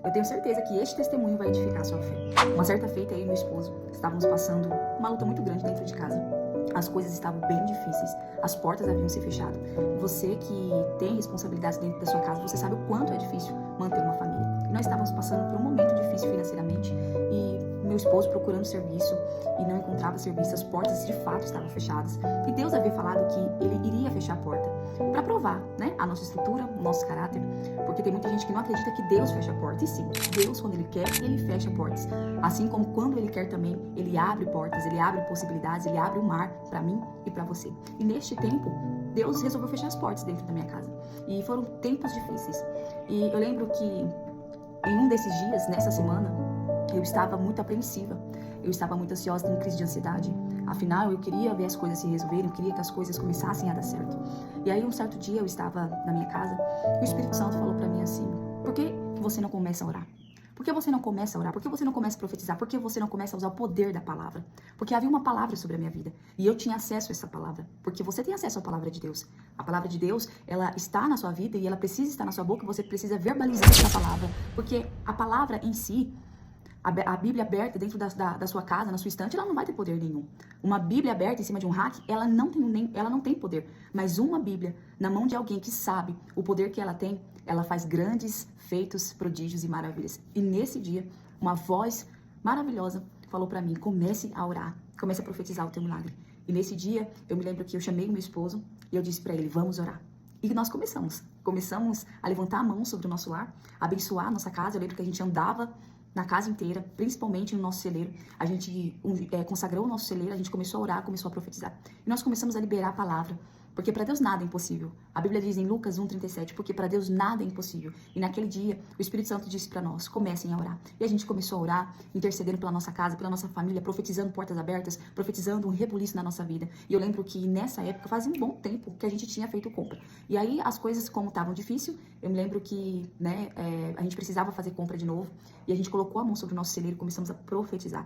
Eu tenho certeza que este testemunho vai edificar a sua fé. Uma certa feita, eu e meu esposo estávamos passando uma luta muito grande dentro de casa. As coisas estavam bem difíceis, as portas haviam se fechado. Você que tem responsabilidades dentro da sua casa, você sabe o quanto é difícil manter uma família. E nós estávamos passando por um momento difícil financeiramente e meu esposo procurando serviço e não encontrava serviço, as portas de fato estavam fechadas. E Deus havia falado que Ele iria fechar a porta para provar, né, a nossa estrutura, o nosso caráter, porque tem muita gente que não acredita que Deus fecha a porta. E sim, Deus, quando Ele quer, Ele fecha portas. Assim como quando Ele quer também, Ele abre portas, Ele abre possibilidades, Ele abre o mar para mim e para você. E neste tempo, Deus resolveu fechar as portas dentro da minha casa. E foram tempos difíceis. E eu lembro que em um desses dias, nessa semana, eu estava muito apreensiva. Eu estava muito ansiosa, tendo crise de ansiedade. Afinal, eu queria ver as coisas se resolverem, eu queria que as coisas começassem a dar certo. E aí, um certo dia, eu estava na minha casa e o Espírito Santo falou para mim assim: por que você não começa a orar? Por que você não começa a orar? Por que você não começa a profetizar? Por que você não começa a usar o poder da palavra? Porque havia uma palavra sobre a minha vida e eu tinha acesso a essa palavra. Porque você tem acesso à palavra de Deus. A palavra de Deus, ela está na sua vida e ela precisa estar na sua boca. Você precisa verbalizar essa palavra. Porque a palavra em si, a Bíblia aberta dentro da sua casa, na sua estante, ela não vai ter poder nenhum. Uma Bíblia aberta em cima de um rack, ela não tem poder. Mas uma Bíblia na mão de alguém que sabe o poder que ela tem, ela faz grandes feitos, prodígios e maravilhas. E nesse dia, uma voz maravilhosa falou para mim: comece a orar, comece a profetizar o teu milagre. E nesse dia, eu me lembro que eu chamei o meu esposo e eu disse para ele: vamos orar. E nós começamos a levantar a mão sobre o nosso lar, abençoar a nossa casa. Eu lembro que a gente andava na casa inteira, principalmente no nosso celeiro. A gente consagrou o nosso celeiro, a gente começou a orar, começou a profetizar. E nós começamos a liberar a palavra, porque para Deus nada é impossível. A Bíblia diz em Lucas 1,37, porque para Deus nada é impossível. E naquele dia, o Espírito Santo disse para nós: comecem a orar. E a gente começou a orar, intercedendo pela nossa casa, pela nossa família, profetizando portas abertas, profetizando um rebuliço na nossa vida. E eu lembro que nessa época, fazia um bom tempo que a gente tinha feito compra. E aí, as coisas como estavam difíceis, eu me lembro que a gente precisava fazer compra de novo. E a gente colocou a mão sobre o nosso celeiro e começamos a profetizar.